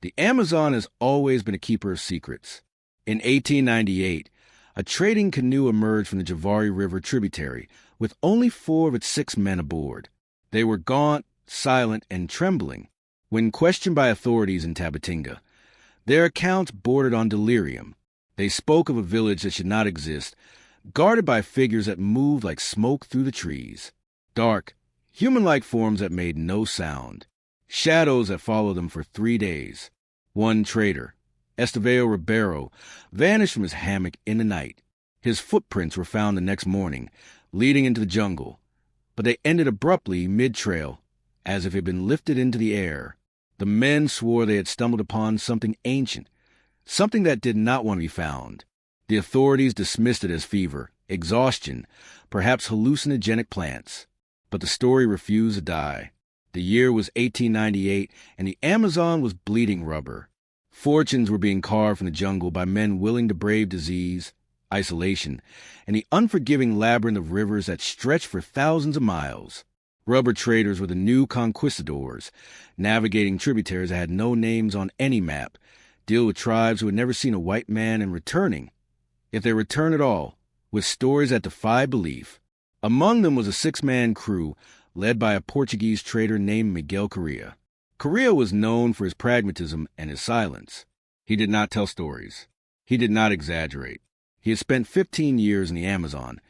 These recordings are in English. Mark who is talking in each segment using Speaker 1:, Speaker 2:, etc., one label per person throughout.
Speaker 1: The Amazon has always been a keeper of secrets. In 1898, a trading canoe emerged from the Javari River tributary with only 4 of its 6 men aboard. They were gaunt, silent, and trembling. When questioned by authorities in Tabatinga, their accounts bordered on delirium. They spoke of a village that should not exist, guarded by figures that moved like smoke through the trees. Dark, human-like forms that made no sound. Shadows that followed them for 3 days. One trader, Estevao Ribeiro, vanished from his hammock in the night. His footprints were found the next morning, leading into the jungle, but they ended abruptly mid-trail, as if it had been lifted into the air. The men swore they had stumbled upon something ancient, something that did not want to be found. The authorities dismissed it as fever, exhaustion, perhaps hallucinogenic plants. But the story refused to die. The year was 1898, and the Amazon was bleeding rubber. Fortunes were being carved from the jungle by men willing to brave disease, isolation, and the unforgiving labyrinth of rivers that stretched for thousands of miles. Rubber traders were the new conquistadors, navigating tributaries that had no names on any map, deal with tribes who had never seen a white man, and returning, if they returned at all, with stories that defied belief. Among them was a 6-man crew led by a Portuguese trader named Miguel Correa. Correa was known for his pragmatism and his silence. He did not tell stories. He did not exaggerate. He had spent 15 years in the Amazon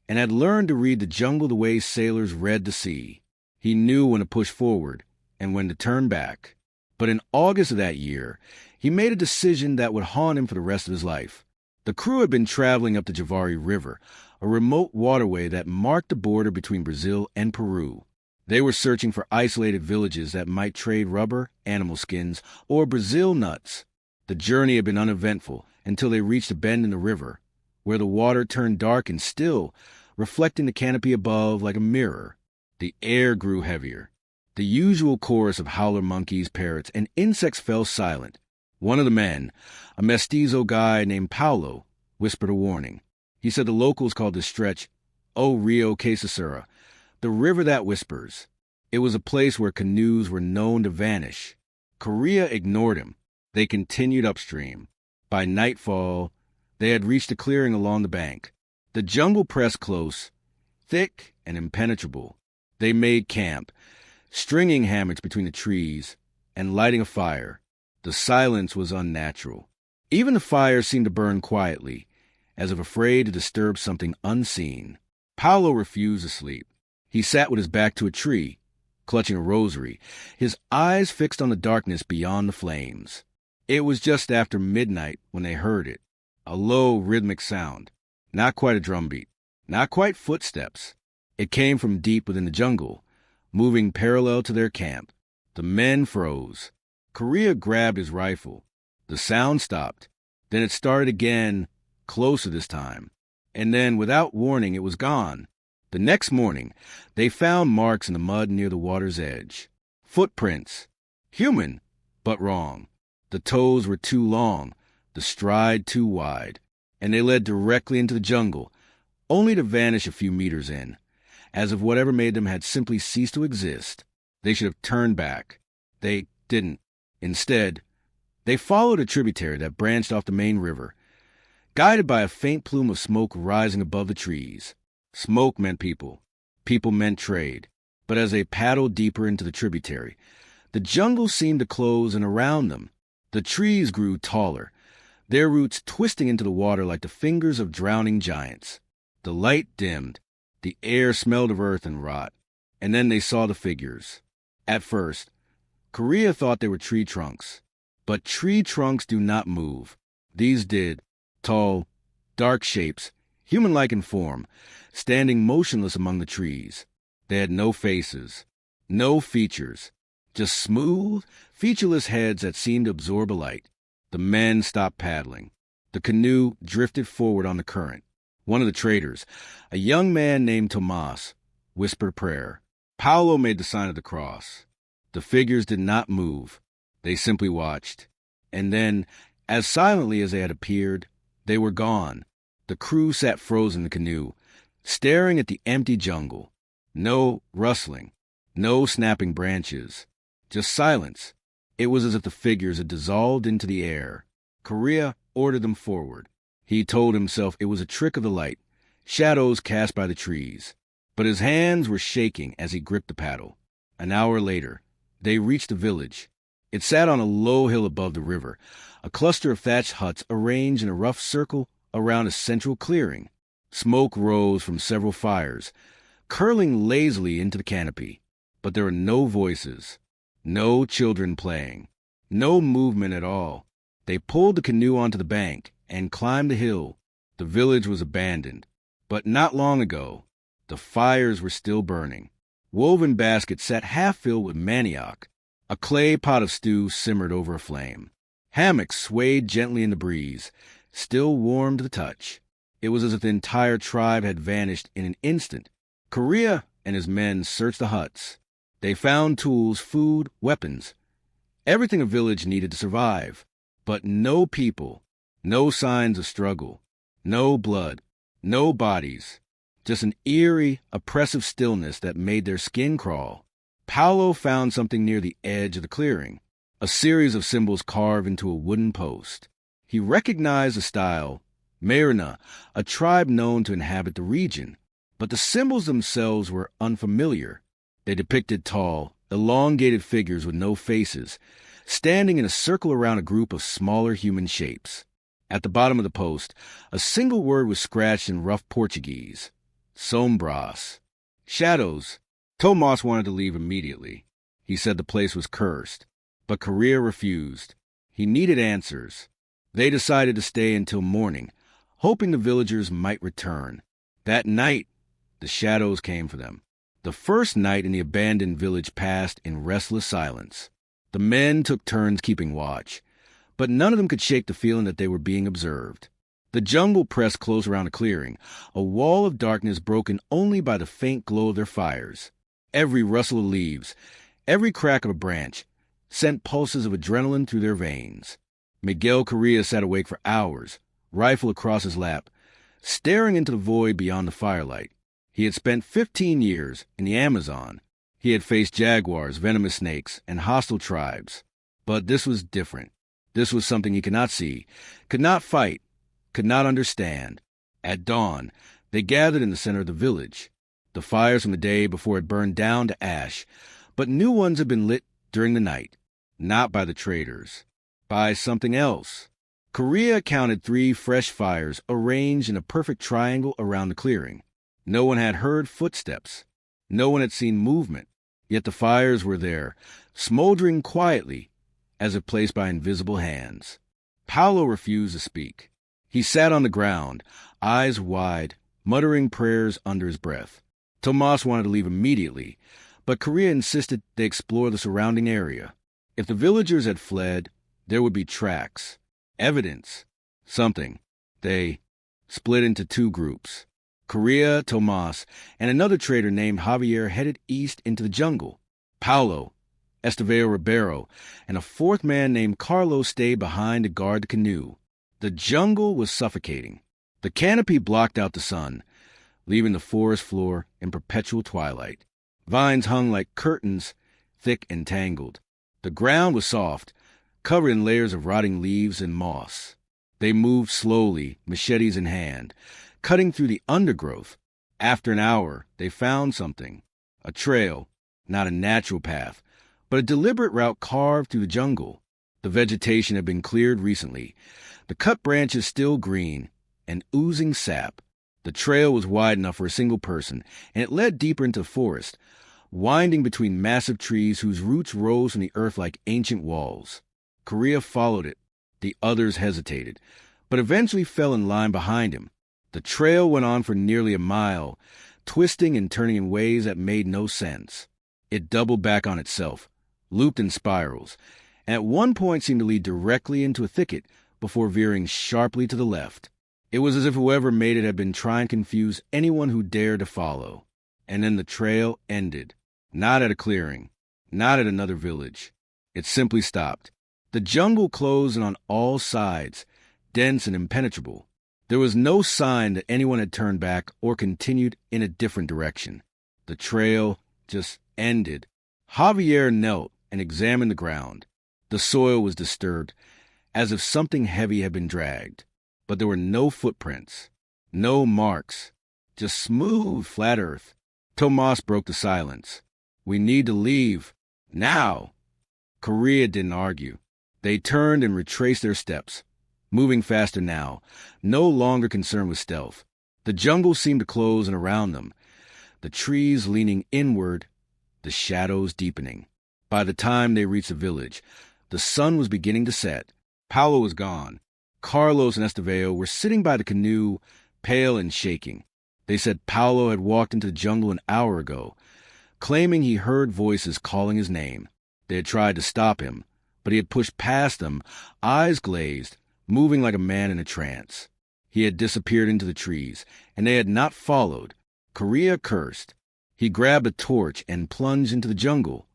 Speaker 1: and had learned to read the jungle the way sailors read the sea. He knew when to push forward and when to turn back. But in August of that year, he made a decision that would haunt him for the rest of his life. The crew had been traveling up the Javari River, a remote waterway that marked the border between Brazil and Peru. They were searching for isolated villages that might trade rubber, animal skins, or Brazil nuts. The journey had been uneventful until they reached a bend in the river, where the water turned dark and still, reflecting the canopy above like a mirror. The air grew heavier. The usual chorus of howler monkeys, parrots, and insects fell silent. One of the men, a mestizo guy named Paulo, whispered a warning. He said the locals called this stretch O Rio Quesasura, the river that whispers. It was a place where canoes were known to vanish. Correa ignored him. They continued upstream. By nightfall, they had reached a clearing along the bank. The jungle pressed close, thick and impenetrable. They made camp, stringing hammocks between the trees and lighting a fire. The silence was unnatural. Even the fire seemed to burn quietly, as if afraid to disturb something unseen. Paulo refused to sleep. He sat with his back to a tree, clutching a rosary, his eyes fixed on the darkness beyond the flames. It was just after midnight when they heard it, a low, rhythmic sound, not quite a drumbeat, not quite footsteps. It came from deep within the jungle, moving parallel to their camp. The men froze. Correa grabbed his rifle. The sound stopped. Then it started again, closer this time. And then, without warning, it was gone. The next morning, they found marks in the mud near the water's edge. Footprints. Human, but wrong. The toes were too long, the stride too wide, and they led directly into the jungle, only to vanish a few meters in, as if whatever made them had simply ceased to exist. They should have turned back. They didn't. Instead, they followed a tributary that branched off the main river, guided by a faint plume of smoke rising above the trees. Smoke meant people. People meant trade. But as they paddled deeper into the tributary, the jungle seemed to close in around them. The trees grew taller, their roots twisting into the water like the fingers of drowning giants. The light dimmed. The air smelled of earth and rot. And then they saw the figures. At first, Correa thought they were tree trunks. But tree trunks do not move. These did. Tall, dark shapes, human-like in form, standing motionless among the trees. They had no faces, no features, just smooth, featureless heads that seemed to absorb a light. The men stopped paddling. The canoe drifted forward on the current. One of the traders, a young man named Tomas, whispered a prayer. Paulo made the sign of the cross. The figures did not move. They simply watched. And then, as silently as they had appeared, they were gone. The crew sat frozen in the canoe, staring at the empty jungle. No rustling, no snapping branches, just silence. It was as if the figures had dissolved into the air. Correa ordered them forward. He told himself it was a trick of the light, shadows cast by the trees. But his hands were shaking as he gripped the paddle. An hour later, they reached the village. It sat on a low hill above the river, a cluster of thatched huts arranged in a rough circle around a central clearing. Smoke rose from several fires, curling lazily into the canopy. But there were no voices, no children playing, no movement at all. They pulled the canoe onto the bank and climbed the hill. The village was abandoned. But not long ago, the fires were still burning. Woven baskets sat half filled with manioc. A clay pot of stew simmered over a flame. Hammocks swayed gently in the breeze, still warm to the touch. It was as if the entire tribe had vanished in an instant. Correa and his men searched the huts. They found tools, food, weapons, everything a village needed to survive. But no people, no signs of struggle, no blood, no bodies. Just an eerie, oppressive stillness that made their skin crawl. Paolo found something near the edge of the clearing, a series of symbols carved into a wooden post. He recognized the style, Marina, a tribe known to inhabit the region, but the symbols themselves were unfamiliar. They depicted tall, elongated figures with no faces, standing in a circle around a group of smaller human shapes. At the bottom of the post, a single word was scratched in rough Portuguese. Sombras. Shadows. Tomas wanted to leave immediately. He said the place was cursed, but Correa refused. He needed answers. They decided to stay until morning, hoping the villagers might return. That night, the shadows came for them. The first night in the abandoned village passed in restless silence. The men took turns keeping watch, but none of them could shake the feeling that they were being observed. The jungle pressed close around the clearing, a wall of darkness broken only by the faint glow of their fires. Every rustle of leaves, every crack of a branch, sent pulses of adrenaline through their veins. Miguel Correa sat awake for hours, rifle across his lap, staring into the void beyond the firelight. He had spent 15 years in the Amazon. He had faced jaguars, venomous snakes, and hostile tribes. But this was different. This was something he could not see, could not fight, could not understand. At dawn, they gathered in the center of the village. The fires from the day before had burned down to ash, but new ones had been lit during the night, not by the traders, by something else. Correa counted 3 fresh fires arranged in a perfect triangle around the clearing. No one had heard footsteps. No one had seen movement. Yet the fires were there, smoldering quietly, as if placed by invisible hands. Paolo refused to speak. He sat on the ground, eyes wide, muttering prayers under his breath. Tomas wanted to leave immediately, but Correa insisted they explore the surrounding area. If the villagers had fled, there would be tracks, evidence, something. They split into 2 groups. Correa, Tomas, and another trader named Javier headed east into the jungle. Paulo, Estevao Ribeiro, and a 4th man named Carlos stayed behind to guard the canoe. The jungle was suffocating. The canopy blocked out the sun, leaving the forest floor in perpetual twilight. Vines hung like curtains, thick and tangled. The ground was soft, covered in layers of rotting leaves and moss. They moved slowly, machetes in hand, cutting through the undergrowth. After an hour, they found something. A trail, not a natural path, but a deliberate route carved through the jungle. The vegetation had been cleared recently, the cut branches still green and oozing sap. The trail was wide enough for a single person, and it led deeper into the forest, winding between massive trees whose roots rose from the earth like ancient walls. Correa followed it. The others hesitated, but eventually fell in line behind him. The trail went on for nearly a mile, twisting and turning in ways that made no sense. It doubled back on itself, looped in spirals, and at one point seemed to lead directly into a thicket before veering sharply to the left. It was as if whoever made it had been trying to confuse anyone who dared to follow. And then the trail ended. Not at a clearing, not at another village. It simply stopped. The jungle closed in on all sides, dense and impenetrable. There was no sign that anyone had turned back or continued in a different direction. The trail just ended. Javier knelt and examined the ground. The soil was disturbed, as if something heavy had been dragged. But there were no footprints, no marks, just smooth, flat earth. Tomas broke the silence. "We need to leave. Now!" Korea didn't argue. They turned and retraced their steps, moving faster now, no longer concerned with stealth. The jungle seemed to close in around them, the trees leaning inward, the shadows deepening. By the time they reached the village, the sun was beginning to set. Paolo was gone. Carlos and Estevao were sitting by the canoe, pale and shaking. They said Paolo had walked into the jungle an hour ago, claiming he heard voices calling his name. They had tried to stop him, but he had pushed past them, eyes glazed, moving like a man in a trance. He had disappeared into the trees, and they had not followed. Korea cursed. He grabbed a torch and plunged into the jungle,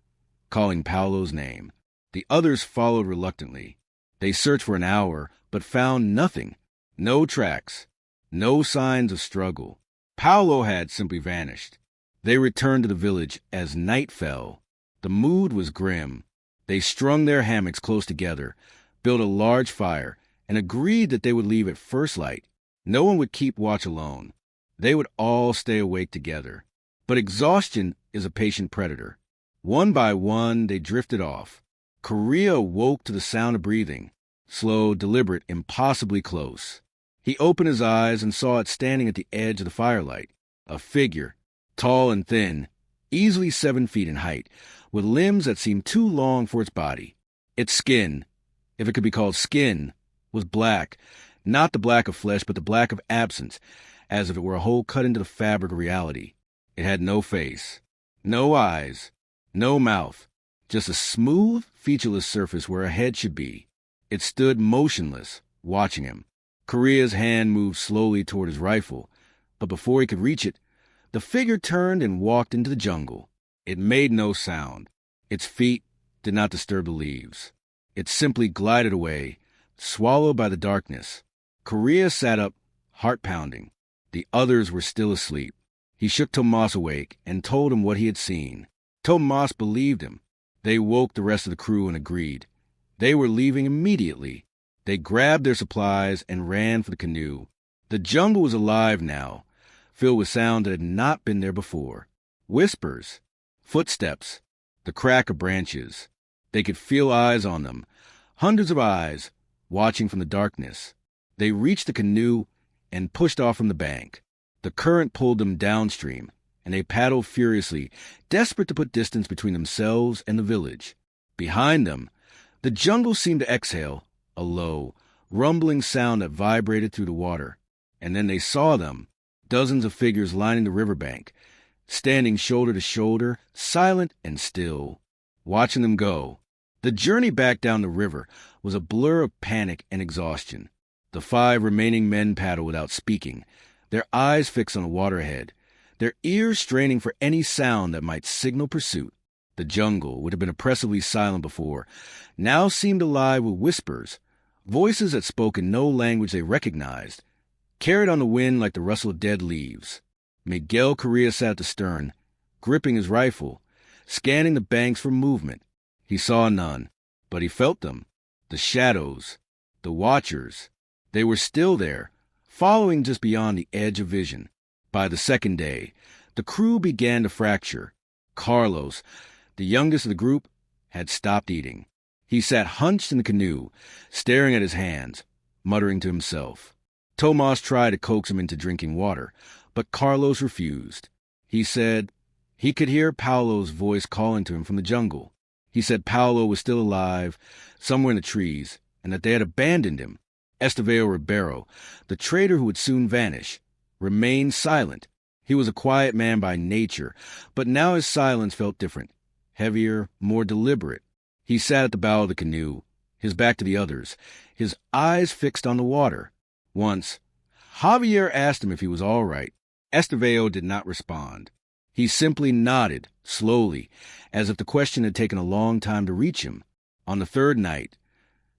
Speaker 1: calling Paolo's name. The others followed reluctantly. They searched for an hour, but found nothing. No tracks, no signs of struggle. Paolo had simply vanished. They returned to the village as night fell. The mood was grim. They strung their hammocks close together, built a large fire, and agreed that they would leave at first light. No one would keep watch alone. They would all stay awake together. But exhaustion is a patient predator. One by one, they drifted off. Korea woke to the sound of breathing, slow, deliberate, impossibly close. He opened his eyes and saw it standing at the edge of the firelight, a figure, tall and thin, easily 7 feet in height, with limbs that seemed too long for its body. Its skin, if it could be called skin, was black, not the black of flesh, but the black of absence, as if it were a hole cut into the fabric of reality. It had no face, no eyes, no mouth, just a smooth, featureless surface where a head should be. It stood motionless, watching him. Korea's hand moved slowly toward his rifle, but before he could reach it, the figure turned and walked into the jungle. It made no sound. Its feet did not disturb the leaves. It simply glided away, swallowed by the darkness. Korea sat up, heart pounding. The others were still asleep. He shook Tomas awake and told him what he had seen. Tomas believed him. They woke the rest of the crew and agreed. They were leaving immediately. They grabbed their supplies and ran for the canoe. The jungle was alive now, filled with sound that had not been there before. Whispers, footsteps, the crack of branches. They could feel eyes on them, hundreds of eyes, watching from the darkness. They reached the canoe and pushed off from the bank. The current pulled them downstream, and they paddled furiously, desperate to put distance between themselves and the village. Behind them, the jungle seemed to exhale, a low, rumbling sound that vibrated through the water. And then they saw them, dozens of figures lining the riverbank, standing shoulder to shoulder, silent and still, watching them go. The journey back down the river was a blur of panic and exhaustion. The 5 remaining men paddled without speaking, their eyes fixed on the water ahead, their ears straining for any sound that might signal pursuit. The jungle, which had been oppressively silent before, now seemed alive with whispers, voices that spoke in no language they recognized, carried on the wind like the rustle of dead leaves. Miguel Correa sat at the stern, gripping his rifle, scanning the banks for movement. He saw none, but he felt them. The shadows, the watchers, they were still there, following just beyond the edge of vision. By the second day, the crew began to fracture. Carlos, the youngest of the group, had stopped eating. He sat hunched in the canoe, staring at his hands, muttering to himself. Tomas tried to coax him into drinking water, but Carlos refused. He said he could hear Paolo's voice calling to him from the jungle. He said Paolo was still alive, somewhere in the trees, and that they had abandoned him. Estevao Ribeiro, the trader who would soon vanish, remained silent. He was a quiet man by nature, but now his silence felt different, heavier, more deliberate. He sat at the bow of the canoe, his back to the others, his eyes fixed on the water. Once, Javier asked him if he was all right. Estevao did not respond. He simply nodded, slowly, as if the question had taken a long time to reach him. On the third night,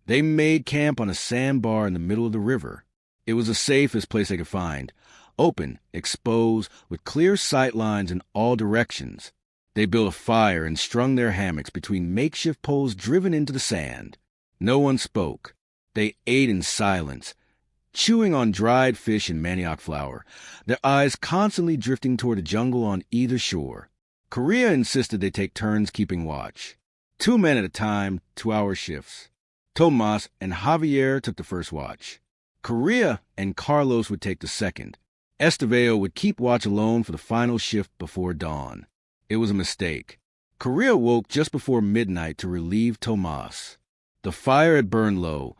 Speaker 1: they made camp on a sandbar in the middle of the river. It was the safest place they could find, open, exposed, with clear sight lines in all directions. They built a fire and strung their hammocks between makeshift poles driven into the sand. No one spoke. They ate in silence, chewing on dried fish and manioc flour, their eyes constantly drifting toward the jungle on either shore. Korea insisted they take turns keeping watch. 2 men at a time, 2-hour shifts. Tomas and Javier took the first watch. Korea and Carlos would take the second. Estevao would keep watch alone for the final shift before dawn. It was a mistake. Korea woke just before midnight to relieve Tomas. The fire had burned low,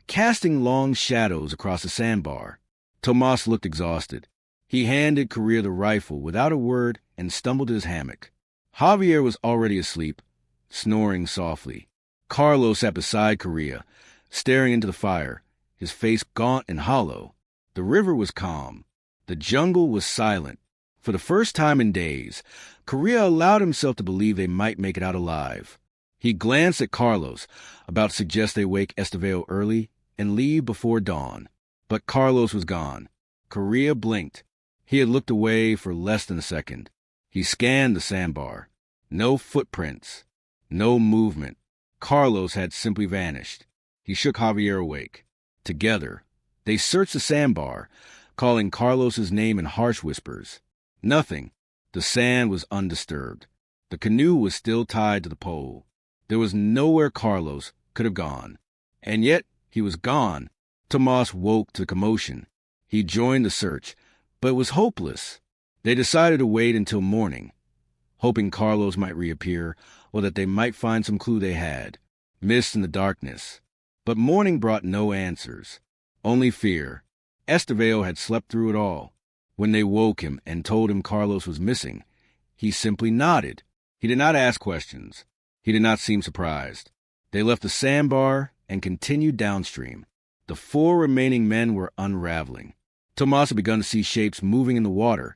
Speaker 1: casting long shadows across the sandbar. Tomas looked exhausted. He handed Korea the rifle without a word and stumbled to his hammock. Javier was already asleep, snoring softly. Carlos sat beside Korea, staring into the fire, his face gaunt and hollow. The river was calm. The jungle was silent. For the first time in days, Korea allowed himself to believe they might make it out alive. He glanced at Carlos, about to suggest they wake Estevao early and leave before dawn. But Carlos was gone. Korea blinked. He had looked away for less than a second. He scanned the sandbar. No footprints. No movement. Carlos had simply vanished. He shook Javier awake. Together, they searched the sandbar, calling Carlos's name in harsh whispers. Nothing. The sand was undisturbed. The canoe was still tied to the pole. There was nowhere Carlos could have gone. And yet, he was gone. Tomas woke to commotion. He joined the search, but it was hopeless. They decided to wait until morning, hoping Carlos might reappear or that they might find some clue they had. Mist in the darkness. But morning brought no answers, only fear. Estevao had slept through it all. When they woke him and told him Carlos was missing, he simply nodded. He did not ask questions. He did not seem surprised. They left the sandbar and continued downstream. The 4 remaining men were unraveling. Tomas had begun to see shapes moving in the water,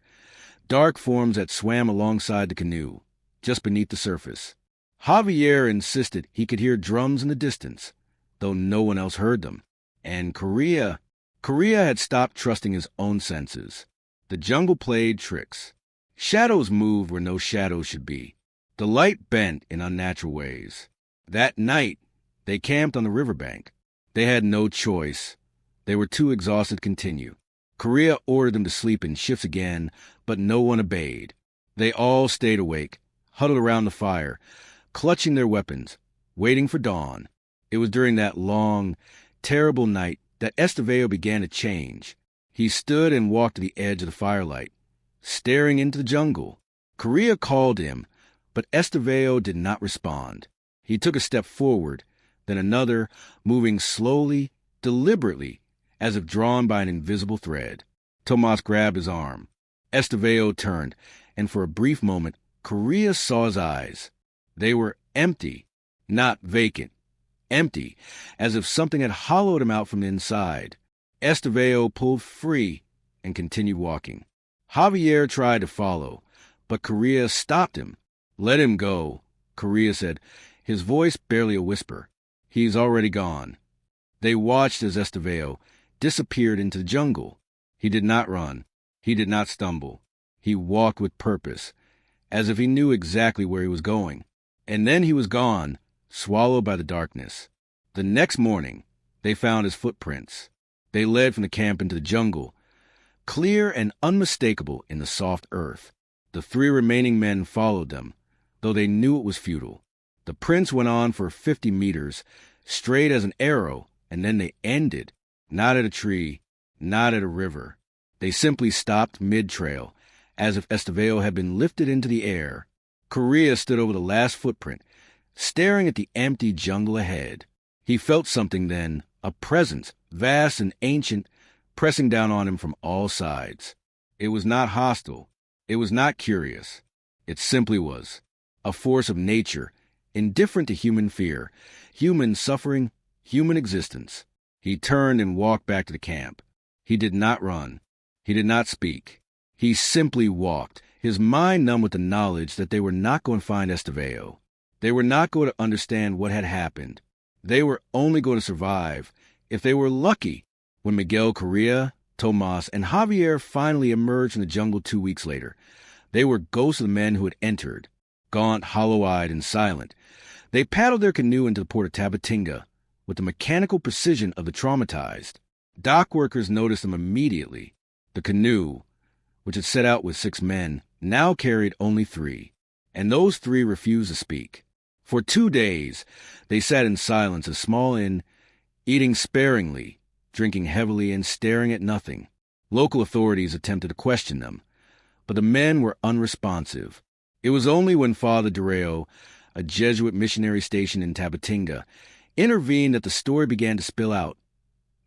Speaker 1: dark forms that swam alongside the canoe, just beneath the surface. Javier insisted he could hear drums in the distance, though no one else heard them. And Korea had stopped trusting his own senses. The jungle played tricks. Shadows moved where no shadows should be. The light bent in unnatural ways. That night, they camped on the riverbank. They had no choice. They were too exhausted to continue. Korea ordered them to sleep in shifts again, but no one obeyed. They all stayed awake, huddled around the fire, clutching their weapons, waiting for dawn. It was during that long, terrible night that Estevao began to change. He stood and walked to the edge of the firelight, staring into the jungle. Korea called him, but Estevao did not respond. He took a step forward, then another, moving slowly, deliberately, as if drawn by an invisible thread. Tomas grabbed his arm. Estevao turned, and for a brief moment, Korea saw his eyes. They were empty, not vacant. Empty, as if something had hollowed him out from the inside. Estevao pulled free and continued walking. Javier tried to follow, but Korea stopped him. "Let him go," Korea said, his voice barely a whisper. "He's already gone." They watched as Estevao disappeared into the jungle. He did not run. He did not stumble. He walked with purpose, as if he knew exactly where he was going. And then he was gone, swallowed by the darkness. The next morning, they found his footprints. They led from the camp into the jungle, clear and unmistakable in the soft earth. The 3 remaining men followed them, though they knew it was futile. The prints went on for 50 meters, straight as an arrow, and then they ended, not at a tree, not at a river. They simply stopped mid-trail, as if Estevao had been lifted into the air. Korea stood over the last footprint, staring at the empty jungle ahead. He felt something then, a presence, vast and ancient, pressing down on him from all sides. It was not hostile. It was not curious. It simply was. A force of nature, indifferent to human fear, human suffering, human existence. He turned and walked back to the camp. He did not run. He did not speak. He simply walked, his mind numb with the knowledge that they were not going to find Estevao. They were not going to understand what had happened. They were only going to survive, if they were lucky. When Miguel Correa, Tomas, and Javier finally emerged from the jungle 2 weeks later, they were ghosts of the men who had entered. gaunt, hollow-eyed, and silent. They paddled their canoe into the port of Tabatinga with the mechanical precision of the traumatized. Dock workers noticed them immediately. The canoe, which had set out with 6 men, now carried only 3, and those 3 refused to speak. For 2 days, they sat in silence, a small inn, eating sparingly, drinking heavily, and staring at nothing. Local authorities attempted to question them, but the men were unresponsive. It was only when Father Dureo, a Jesuit missionary stationed in Tabatinga, intervened that the story began to spill out,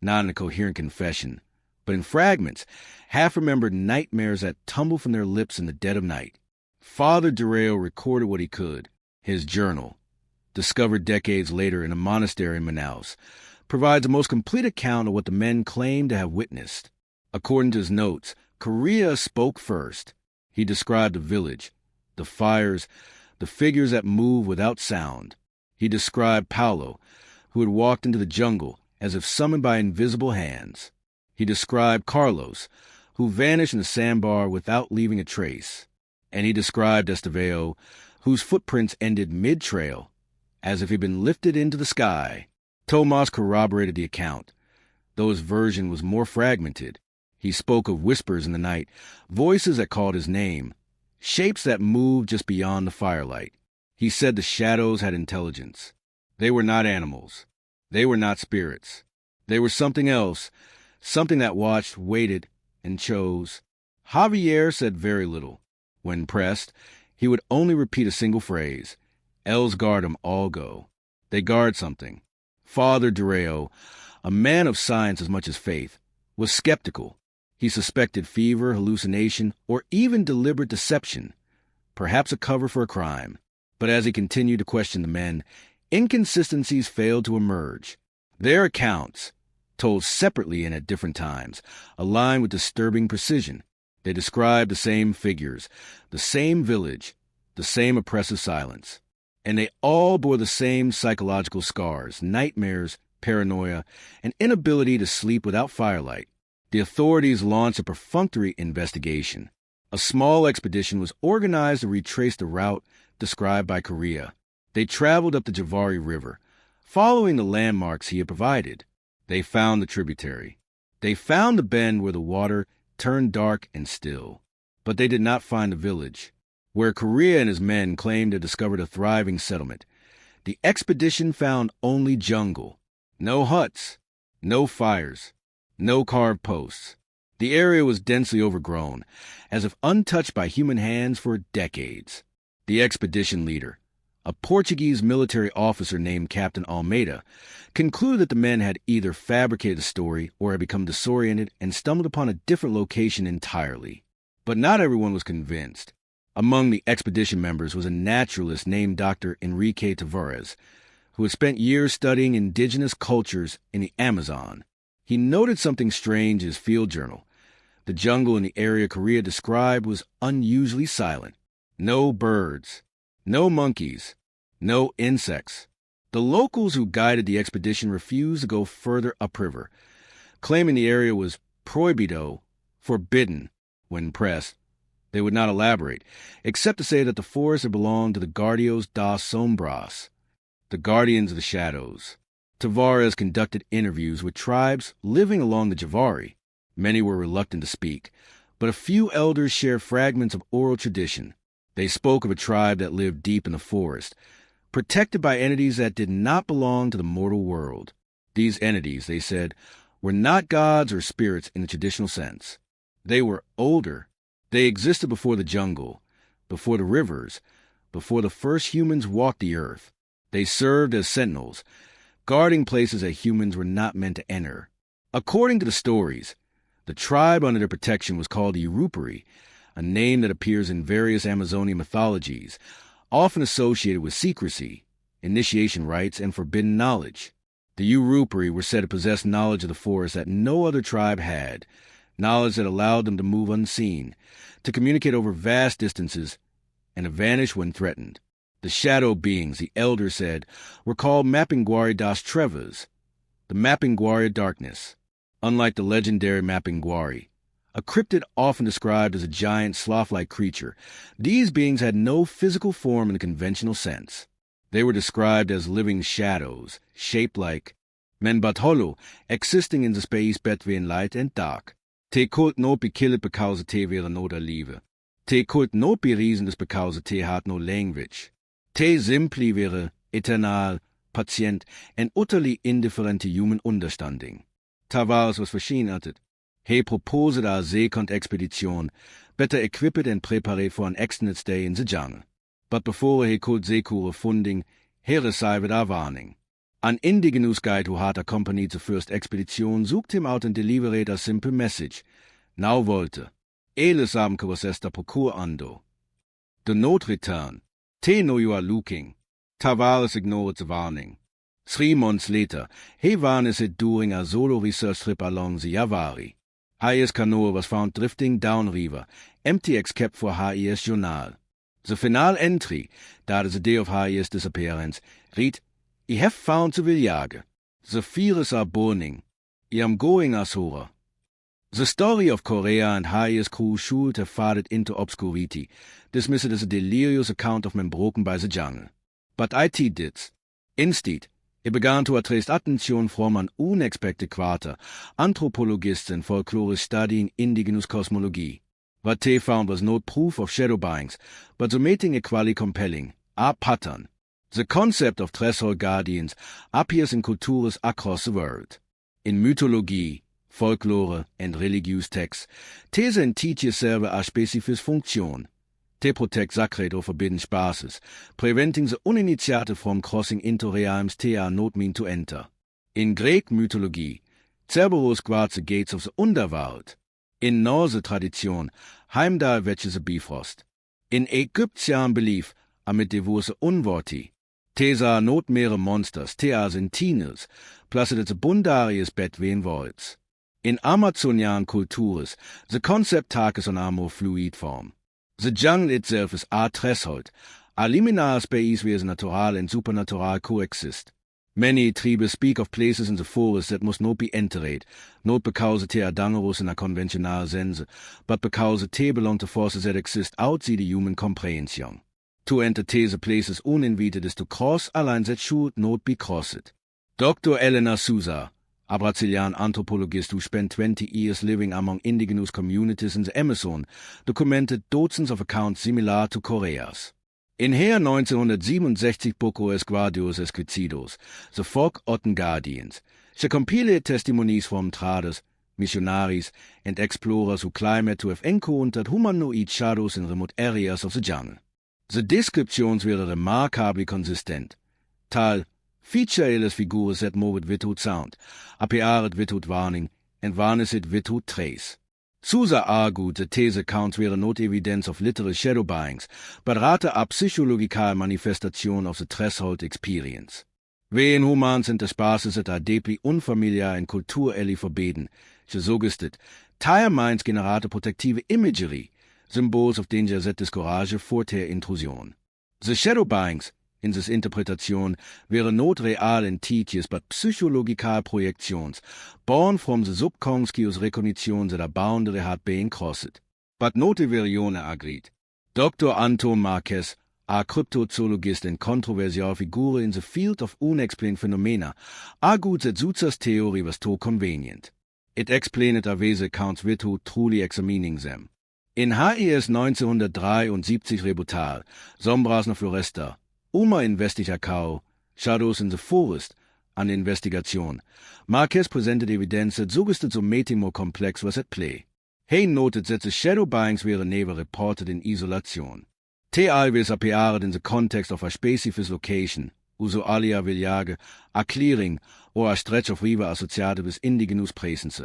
Speaker 1: not in a coherent confession, but in fragments, half-remembered nightmares that tumbled from their lips in the dead of night. Father Dureo recorded what he could. His journal, discovered decades later in a monastery in Manaus, provides a most complete account of what the men claimed to have witnessed. According to his notes, Correa spoke first. He described the village, the fires, the figures that move without sound. He described Paulo, who had walked into the jungle as if summoned by invisible hands. He described Carlos, who vanished in the sandbar without leaving a trace. And he described Estevao, whose footprints ended mid-trail, as if he'd been lifted into the sky. Tomas corroborated the account, though his version was more fragmented. He spoke of whispers in the night, voices that called his name, shapes that moved just beyond the firelight. He said the shadows had intelligence. They were not animals. They were not spirits. They were something else, something that watched, waited, and chose. Javier said very little. When pressed, he would only repeat a single phrase. Els guardam all go. They guard something. Father Dureo, a man of science as much as faith, was skeptical. He suspected fever, hallucination, or even deliberate deception, perhaps a cover for a crime. But as he continued to question the men, inconsistencies failed to emerge. Their accounts, told separately and at different times, aligned with disturbing precision. They described the same figures, the same village, the same oppressive silence. And they all bore the same psychological scars, nightmares, paranoia, and inability to sleep without firelight. The authorities launched a perfunctory investigation. A small expedition was organized to retrace the route described by Correa. They traveled up the Javari River, following the landmarks he had provided. They found the tributary. They found the bend where the water turned dark and still. But they did not find the village, where Correa and his men claimed to have discovered a thriving settlement. The expedition found only jungle. No huts, no fires, no carved posts. The area was densely overgrown, as if untouched by human hands for decades. The expedition leader, a Portuguese military officer named Captain Almeida, concluded that the men had either fabricated the story or had become disoriented and stumbled upon a different location entirely. But not everyone was convinced. Among the expedition members was a naturalist named Dr. Enrique Tavares, who had spent years studying indigenous cultures in the Amazon. He noted something strange in his field journal. The jungle in the area Correa described was unusually silent. No birds, no monkeys, no insects. The locals who guided the expedition refused to go further upriver, claiming the area was prohibido, forbidden. When pressed, they would not elaborate, except to say that the forest had belonged to the Guardios das Sombras, the guardians of the shadows. Tavares conducted interviews with tribes living along the Javari. Many were reluctant to speak, but a few elders shared fragments of oral tradition. They spoke of a tribe that lived deep in the forest, protected by entities that did not belong to the mortal world. These entities, they said, were not gods or spirits in the traditional sense. They were older. They existed before the jungle, before the rivers, before the first humans walked the earth. They served as sentinels, guarding places that humans were not meant to enter. According to the stories, the tribe under their protection was called the Urupari, a name that appears in various Amazonian mythologies, often associated with secrecy, initiation rites, and forbidden knowledge. The Urupari were said to possess knowledge of the forest that no other tribe had, knowledge that allowed them to move unseen, to communicate over vast distances, and to vanish when threatened. The shadow beings, the elders said, were called Mapinguari das Trevas, the Mapinguari of darkness. Unlike the legendary Mapinguari, a cryptid often described as a giant sloth-like creature. These beings had no physical form in the conventional sense. They were described as living shadows, shaped like men but hollow, existing in the space between light and dark. Te kult no be killet because te vere no der lieve. Te kult no be reasonless because te had no language. Te simply vere eternal, patient, and utterly indifferent to human understanding. Ta was verschienert. He proposed a second expedition, better equipped and prepared for an extended stay in the jungle. But before he could secure funding, he received a warning. An indigenous guide who had accompanied the first expedition sucht him out and delivered a simple message. Now wollte, eles haben esta procure ando. Do not return. Te know you are looking. Tavares ignored the warning. 3 months later, he vanished during a solo research trip along the Yavari. Hayes' canoe was found drifting downriver, empty except for Hayes' journal. The final entry, that is the day of Hayes' disappearance, read, I have found the Viljage. The fires are burning. I am going ashore. The story of Korea and Hayes' crew should have faded into obscurity, dismissed as a delirious account of men broken by the jungle. But IT did. Instead, it began to attract attention from an unexpected quarter, anthropologists and folklorists studying indigenous cosmology. What they found was no proof of shadow beings, but the mating equally compelling, a pattern. The concept of threshold guardians appears in cultures across the world. In mythology, folklore, and religious texts, these entities serve a specific function. They protect sacred or forbidden spaces, preventing the uninitiated from crossing into realms they are not meant to enter. In Greek mythology, Cerberus guards the gates of the underworld. In Norse tradition, Heimdall watches the Bifrost. In Egyptian belief, amit de wurse unworthy. These are not mere monsters, they are sentinels, placed at the bundarius between worlds. In Amazonian cultures, the concept takes on a more fluid form. The jungle itself is a threshold, a liminal space where the natural and supernatural coexist. Many tribes speak of places in the forest that must not be entered, not because they are dangerous in a conventional sense, but because they belong to forces that exist outside the human comprehension. To enter these places uninvited is to cross a line that should not be crossed. Dr. Elena Souza, a Brazilian anthropologist who spent 20 years living among indigenous communities in the Amazon, documented dozens of accounts similar to Korea's. In her 1967 book Os Guardios Esquecidos, The Forgotten Guardians, she compiled testimonies from traders, missionaries, and explorers who claimed to have encountered humanoid shadows in remote areas of the jungle. The descriptions were remarkably consistent. Tal featureless figures that moved without sound, appeared without warning, and vanished without trace. Souza argued that these accounts were not evidence of literal shadow beings, but rather a psychological manifestation of the threshold experience. Wen humans and the spaces that are deeply unfamiliar and culturally forbidden, she suggested, tire minds generate protective imagery, symbols of danger that discourage further intrusion. The shadow beings, in this interpretation, were not real entities but psychological projections, born from the subconscious recognition that a boundary had been crossed. But not everyone agreed. Dr. Anton Marquez, a cryptozoologist and controversial figure in the field of unexplained phenomena, argued that Souza's theory was too convenient. It explained away the accounts without truly examining them. In HES 1973 Rebutal, Sombras na Floresta, Uma Investigacao, Shadows in the Forest, an investigation, Marquez presented evidence that suggested the mating more complex was at play. He noted that the shadow beings were never reported in isolation. They always appeared in the context of a specific location, usually a village, a clearing, or a stretch of river associated with indigenous presence.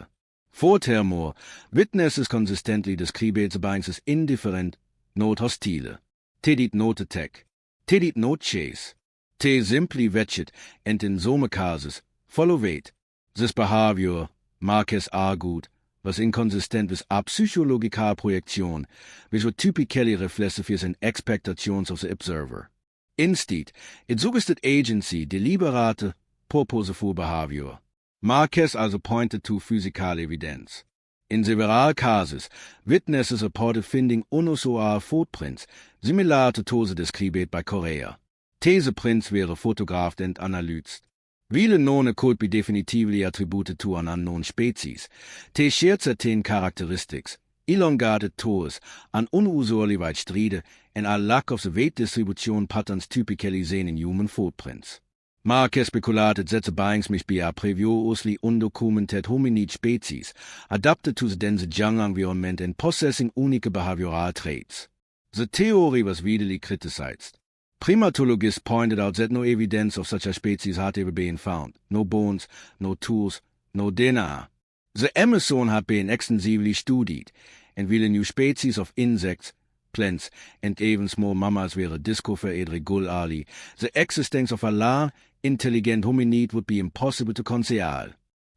Speaker 1: Furthermore, witnesses consistently described the beings as indifferent, not hostile. They did not attack. They did not chase. They simply watched and in some cases followed. This behavior, Marquez argued, was inconsistent with a psychological projection, which would typically reflect the fears and expectations of the observer. Instead, it suggested agency, deliberate, purposeful behavior. Marquez also pointed to physical evidence. In several cases, witnesses reported finding unusual footprints, similar to those described by Correa. These prints were photographed and analyzed. While none could be definitively attributed to an unknown species, they shared certain characteristics, elongated toes, an unusually wide stride, and a lack of the weight distribution patterns typically seen in human footprints. Mark speculated that the bindings may be a previously undocumented hominid species, adapted to the dense jungle environment and possessing unique behavioral traits. The theory was widely criticized. Primatologists pointed out that no evidence of such a species had ever been found. No bones, no tools, no DNA. The Amazon had been extensively studied, and while a new species of insects, plants, and even small mammals were discovered regularly, the existence of a large, intelligent hominid would be impossible to conceal.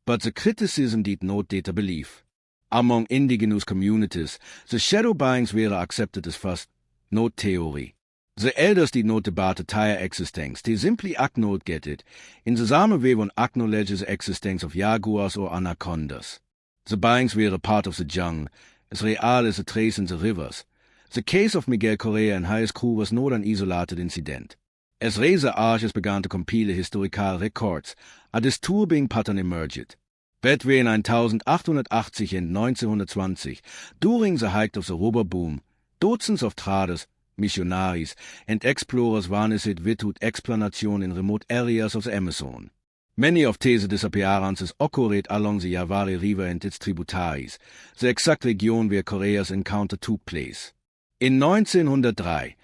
Speaker 1: But the criticism did not date a belief. Among indigenous communities, the shadow beings were accepted as fact, not theory. The elders did not debate entire existence, they simply acknowledged it, in the same way one acknowledges the existence of jaguars or anacondas. The beings were a part of the jungle, as real as the trees in the rivers. The case of Miguel Correa and his crew was not an isolated incident. As razor arches began to compile historical records, a disturbing pattern emerged. Between 1880 and 1920, during the height of the rubber boom, dozens of traders, missionaries, and explorers vanished without explanation in remote areas of the Amazon. Many of these disappearances occurred along the Yavari River and its tributaries, the exact region where Correa's encounter took place. In 1903,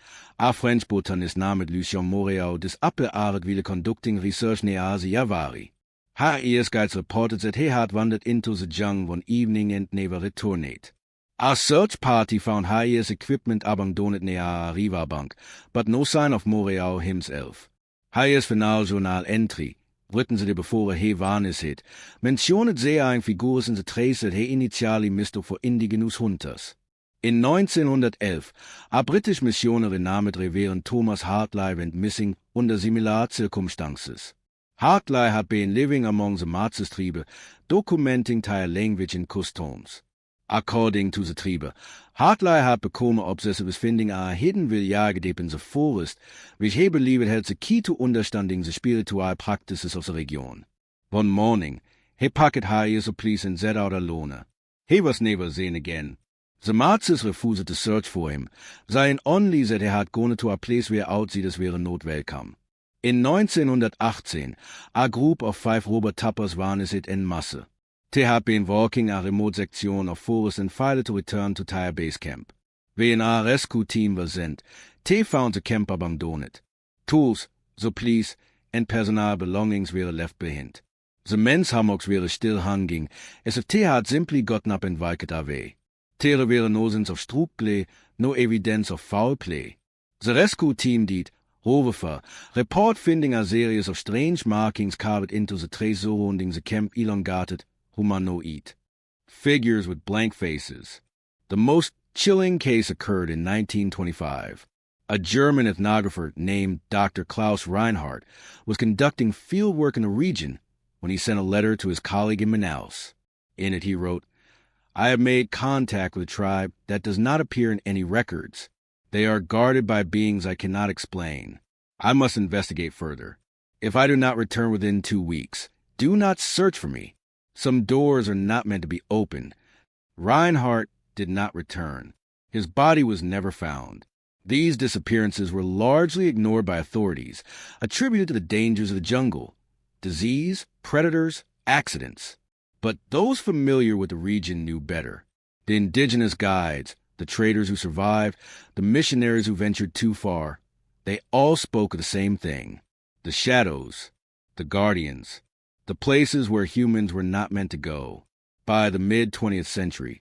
Speaker 1: a French botanist named Lucien Moreau des Appelart ville conducting research near the Yavari. Her ears guides reported that he had wandered into the jungle one evening and never returned. A search party found Hayes' equipment abandoned near a riverbank, but no sign of Moreau himself. Hayes' final journal entry, written the day before he vanished, mentioned seeing figures in the trace that he initially mistook for indigenous hunters. In 1911, a British missionary named Reverend Thomas Hartley went missing under similar circumstances. Hartley had been living among the Matzes tribe, documenting their language and customs. According to the tribe, Hartley had become obsessed with finding a hidden village in the forest, which he believed held the key to understanding the spiritual practices of the region. One morning, he packed his supplies and set out alone. He was never seen again. The Matzes refused to search for him, saying only that he had gone to a place where outsiders were not welcome. In 1918, a group of 5 robber tappers vanished en masse. They had been walking a remote section of forest and failed to return to their base camp. When a rescue team was sent, they found the camp abandoned. Tools, supplies, and personal belongings were left behind. The men's hammocks were still hanging, as if they had simply gotten up and walked away. There were no signs of stroop play, no evidence of foul play. The rescue team did, however, report finding a series of strange markings carved into the trees surrounding the camp, elongated, humanoid figures with blank faces. The most chilling case occurred in 1925. A German ethnographer named Dr. Klaus Reinhardt was conducting field work in the region when he sent a letter to his colleague in Manaus. In it he wrote, "I have made contact with a tribe that does not appear in any records. They are guarded by beings I cannot explain. I must investigate further. If I do not return within 2 weeks, do not search for me. Some doors are not meant to be opened." Reinhardt did not return. His body was never found. These disappearances were largely ignored by authorities, attributed to the dangers of the jungle, disease, predators, accidents. But those familiar with the region knew better. The indigenous guides, the traders who survived, the missionaries who ventured too far, they all spoke of the same thing. The shadows, the guardians, the places where humans were not meant to go. By the mid-20th century,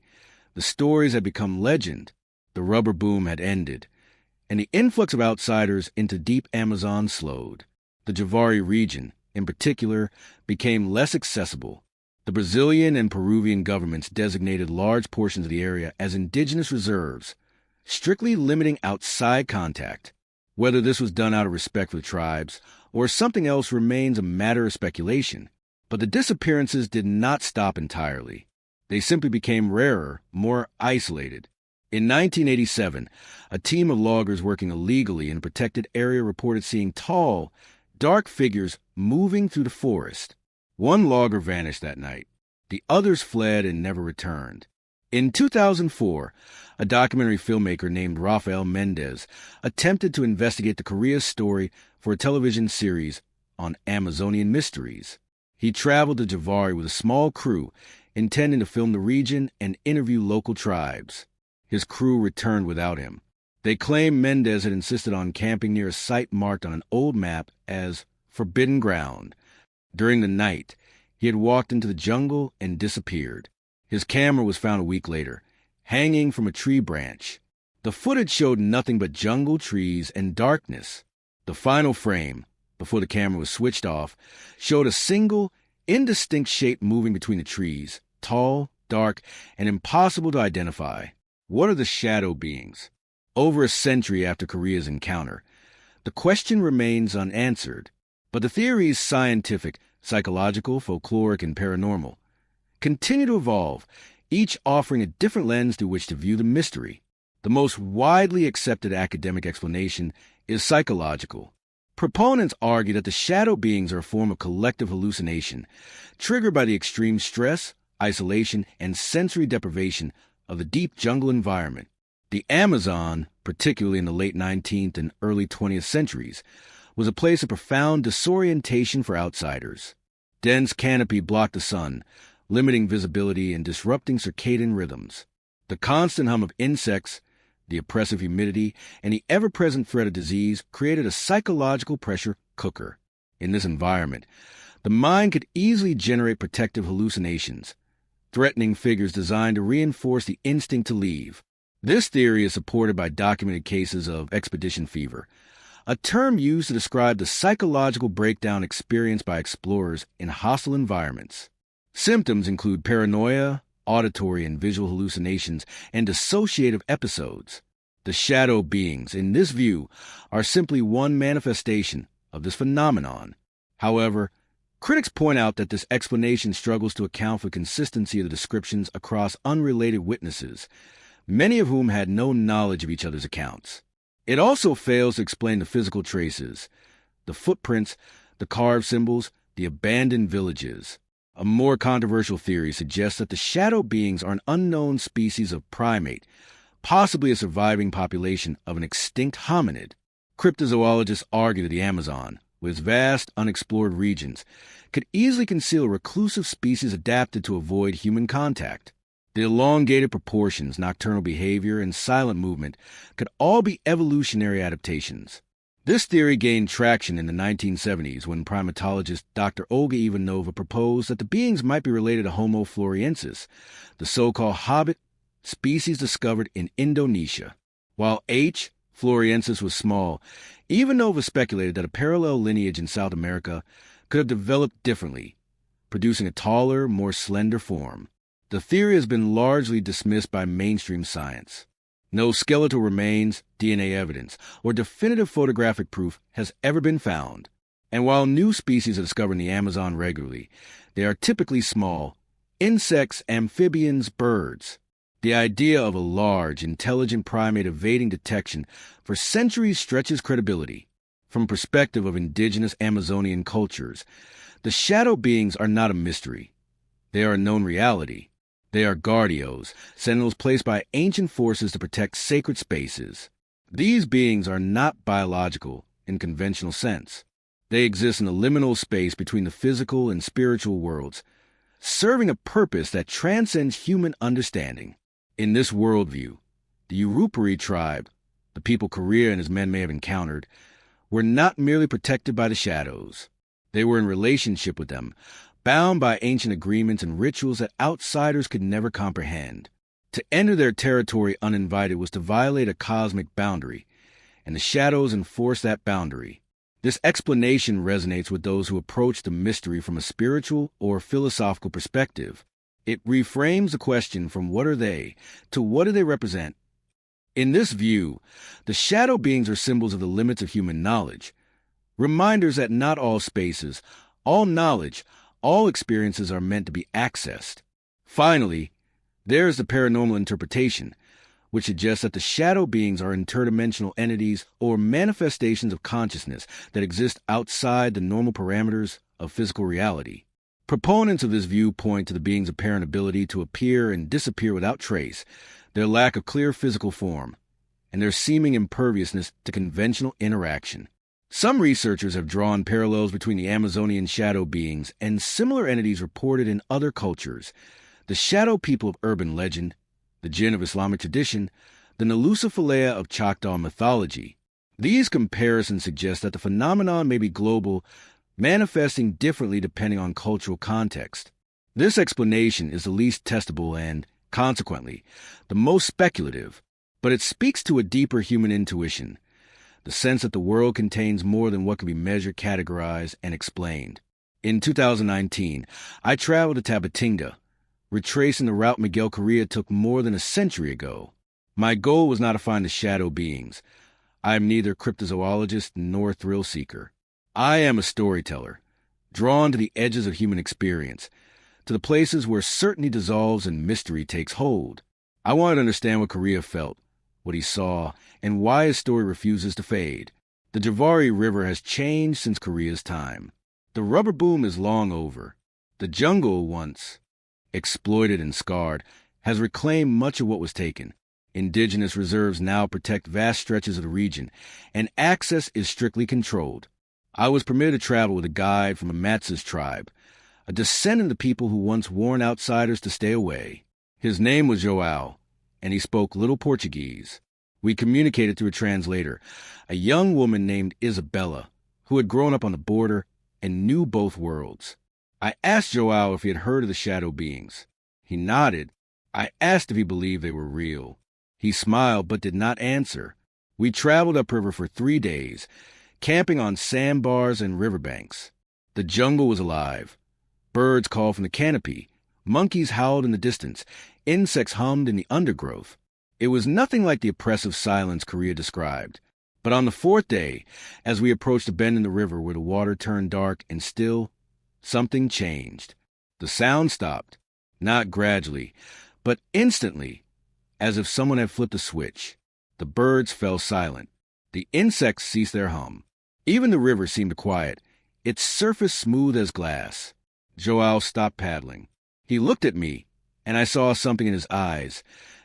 Speaker 1: the stories had become legend, the rubber boom had ended, and the influx of outsiders into deep Amazon slowed. The Javari region, in particular, became less accessible. The Brazilian and Peruvian governments designated large portions of the area as indigenous reserves, strictly limiting outside contact. Whether this was done out of respect for the tribes or something else remains a matter of speculation. But the disappearances did not stop entirely. They simply became rarer, more isolated. In 1987, a team of loggers working illegally in a protected area reported seeing tall, dark figures moving through the forest. One logger vanished that night. The others fled and never returned. In 2004, a documentary filmmaker named Rafael Mendez attempted to investigate the Korea story for a television series on Amazonian mysteries. He traveled to Javari with a small crew, intending to film the region and interview local tribes. His crew returned without him. They claimed Mendez had insisted on camping near a site marked on an old map as forbidden ground. During the night, he had walked into the jungle and disappeared. His camera was found a week later, hanging from a tree branch. The footage showed nothing but jungle, trees, and darkness. The final frame, before the camera was switched off, showed a single, indistinct shape moving between the trees, tall, dark, and impossible to identify. What are the shadow beings? Over a century after Korea's encounter, the question remains unanswered. But the theories, scientific, psychological, folkloric, and paranormal, continue to evolve, each offering a different lens through which to view the mystery. The most widely accepted academic explanation is psychological. Proponents argue that the shadow beings are a form of collective hallucination, triggered by the extreme stress, isolation, and sensory deprivation of the deep jungle environment. The Amazon, particularly in the late 19th and early 20th centuries, was a place of profound disorientation for outsiders. Dense canopy blocked the sun, limiting visibility and disrupting circadian rhythms. The constant hum of insects, the oppressive humidity, and the ever-present threat of disease created a psychological pressure cooker. In this environment, the mind could easily generate protective hallucinations, threatening figures designed to reinforce the instinct to leave. This theory is supported by documented cases of expedition fever, a term used to describe the psychological breakdown experienced by explorers in hostile environments. Symptoms include paranoia, auditory and visual hallucinations, and dissociative episodes. The shadow beings, in this view, are simply one manifestation of this phenomenon. However, critics point out that this explanation struggles to account for the consistency of the descriptions across unrelated witnesses, many of whom had no knowledge of each other's accounts. It also fails to explain the physical traces, the footprints, the carved symbols, the abandoned villages. A more controversial theory suggests that the shadow beings are an unknown species of primate, possibly a surviving population of an extinct hominid. Cryptozoologists argue that the Amazon, with its vast, unexplored regions, could easily conceal a reclusive species adapted to avoid human contact. The elongated proportions, nocturnal behavior, and silent movement could all be evolutionary adaptations. This theory gained traction in the 1970s when primatologist Dr. Olga Ivanova proposed that the beings might be related to Homo floresiensis, the so-called hobbit species discovered in Indonesia. While H. floresiensis was small, Ivanova speculated that a parallel lineage in South America could have developed differently, producing a taller, more slender form. The theory has been largely dismissed by mainstream science. No skeletal remains, DNA evidence, or definitive photographic proof has ever been found. And while new species are discovered in the Amazon regularly, they are typically small, insects, amphibians, birds. The idea of a large, intelligent primate evading detection for centuries stretches credibility. From the perspective of indigenous Amazonian cultures, the shadow beings are not a mystery. They are a known reality. They are guardios, sentinels placed by ancient forces to protect sacred spaces. These beings are not biological in conventional sense. They exist in a liminal space between the physical and spiritual worlds, serving a purpose that transcends human understanding. In this worldview, the Urupari tribe, the people Korea and his men may have encountered, were not merely protected by the shadows. They were in relationship with them, bound by ancient agreements and rituals that outsiders could never comprehend. To enter their territory uninvited was to violate a cosmic boundary, and the shadows enforced that boundary. This explanation resonates with those who approach the mystery from a spiritual or philosophical perspective. It reframes the question from what are they to what do they represent. In this view, the shadow beings are symbols of the limits of human knowledge, reminders that not all spaces, all knowledge, all experiences are meant to be accessed. Finally, There's the paranormal interpretation, which suggests that the shadow beings are interdimensional entities or manifestations of consciousness that exist outside the normal parameters of physical reality. Proponents of this view point to the being's apparent ability to appear and disappear without trace, their lack of clear physical form, and their seeming imperviousness to conventional interaction. Some researchers have drawn parallels between the Amazonian shadow beings and similar entities reported in other cultures: the shadow people of urban legend, the jinn of Islamic tradition, the Nalusophilia of Choctaw mythology. These comparisons suggest that the phenomenon may be global, manifesting differently depending on cultural context. This explanation is the least testable and, consequently, the most speculative, but it speaks to a deeper human intuition, the sense that the world contains more than what can be measured, categorized, and explained. In 2019, I traveled to Tabatinga, retracing the route Miguel Correa took more than a century ago. My goal was not to find the shadow beings. I am neither cryptozoologist nor thrill seeker. I am a storyteller, drawn to the edges of human experience, to the places where certainty dissolves and mystery takes hold. I wanted to understand what Correa felt, what he saw, and why his story refuses to fade. The Javari River has changed since Correa's time. The rubber boom is long over. The jungle, once exploited and scarred, has reclaimed much of what was taken. Indigenous reserves now protect vast stretches of the region, and access is strictly controlled. I was permitted to travel with a guide from a Matses tribe, a descendant of the people who once warned outsiders to stay away. His name was João, and he spoke little Portuguese. We communicated through a translator, a young woman named Isabella, who had grown up on the border and knew both worlds. I asked João if he had heard of the shadow beings. He nodded. I asked if he believed they were real. He smiled but did not answer. We traveled upriver for 3 days, camping on sandbars and riverbanks. The jungle was alive. Birds called from the canopy. Monkeys howled in the distance. Insects hummed in the undergrowth. It was nothing like the oppressive silence Correa described. But on the 4th day, as we approached a bend in the river where the water turned dark and still, something changed. The sound stopped, not gradually, but instantly, as if someone had flipped a switch. The birds fell silent. The insects ceased their hum. Even the river seemed quiet, its surface smooth as glass. João stopped paddling. He looked at me, and I saw something in his eyes.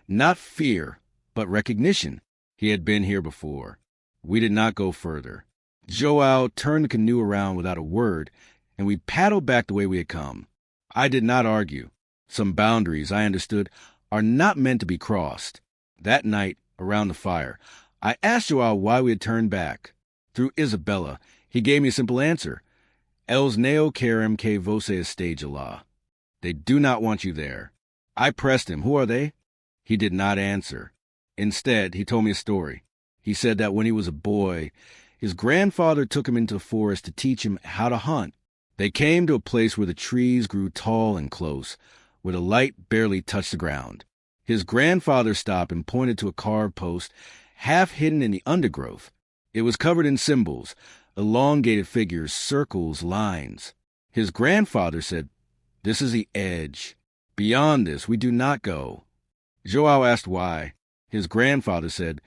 Speaker 1: Not fear, but recognition. He had been here before. We did not go further. João turned the canoe around without a word, and we paddled back the way we had come. I did not argue. Some boundaries, I understood, are not meant to be crossed. That night, around the fire, I asked João why we had turned back. Through Isabella, he gave me a simple answer. Els neo querem que você esteja lá. They do not want you there. I pressed him. Who are they? He did not answer. Instead, he told me a story. He said that when he was a boy, his grandfather took him into the forest to teach him how to hunt. They came to a place where the trees grew tall and close, where the light barely touched the ground. His grandfather stopped and pointed to a carved post, half hidden in the undergrowth. It was covered in symbols, elongated figures, circles, lines. His grandfather said, "This is the edge. Beyond this, we do not go." João asked why. His grandfather said,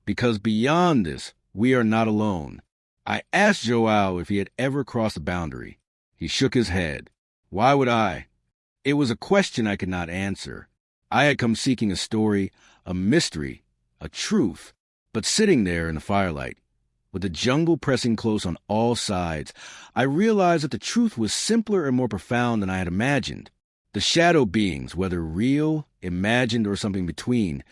Speaker 1: "Because beyond this, we are not alone." I asked João if he had ever crossed a boundary. He shook his head. Why would I? It was a question I could not answer. I had come seeking a story, a mystery, a truth. But sitting there in the firelight, with the jungle pressing close on all sides, I realized that the truth was simpler and more profound than I had imagined. The shadow beings, whether real, imagined, or something between,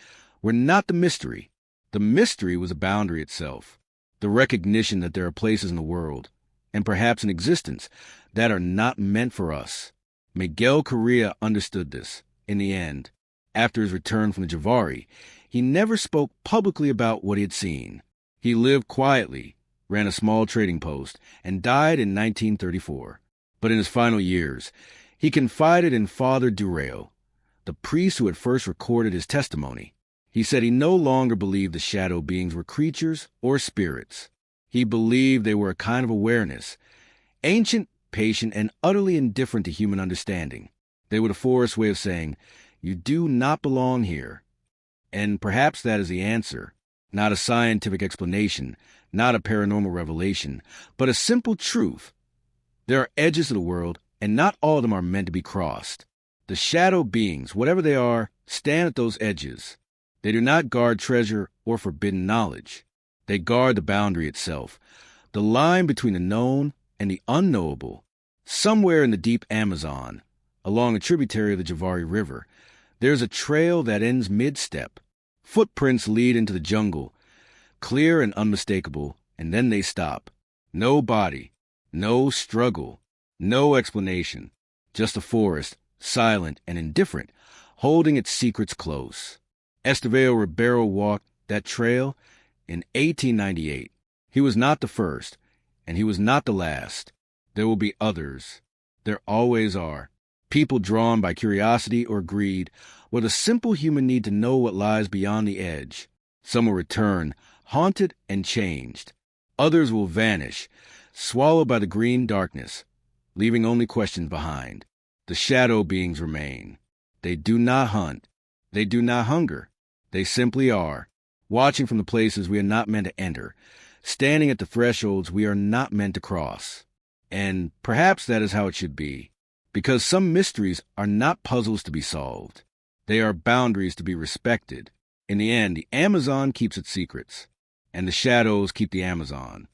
Speaker 1: were not the mystery. The mystery was a boundary itself, the recognition that there are places in the world, and perhaps in existence, that are not meant for us. Miguel Correa understood this. In the end, after his return from the Javari, he never spoke publicly about what he had seen. He lived quietly, ran a small trading post, and died in 1934. But in his final years, he confided in Father Durrell, the priest who had first recorded his testimony. He said he no longer believed the shadow beings were creatures or spirits. He believed they were a kind of awareness, ancient, patient, and utterly indifferent to human understanding. They were the forest's way of saying, You do not belong here. And perhaps that is the answer. Not a scientific explanation, not a paranormal revelation, but a simple truth. There are edges to the world, and not all of them are meant to be crossed. The shadow beings, whatever they are, stand at those edges. They do not guard treasure or forbidden knowledge. They guard the boundary itself, the line between the known and the unknowable. Somewhere in the deep Amazon, along a tributary of the Javari River, there's a trail that ends mid-step. Footprints lead into the jungle, clear and unmistakable, and then they stop. No body, no struggle, no explanation. Just a forest, silent and indifferent, holding its secrets close. Estevao Ribeiro walked that trail in 1898. He was not the first, and he was not the last. There will be others. There always are. People drawn by curiosity or greed, with a simple human need to know what lies beyond the edge. Some will return, haunted and changed. Others will vanish, swallowed by the green darkness, leaving only questions behind. The shadow beings remain. They do not hunt. They do not hunger. They simply are, watching from the places we are not meant to enter, standing at the thresholds we are not meant to cross. And perhaps that is how it should be, because some mysteries are not puzzles to be solved. They are boundaries to be respected. In the end, the Amazon keeps its secrets, and the shadows keep the Amazon.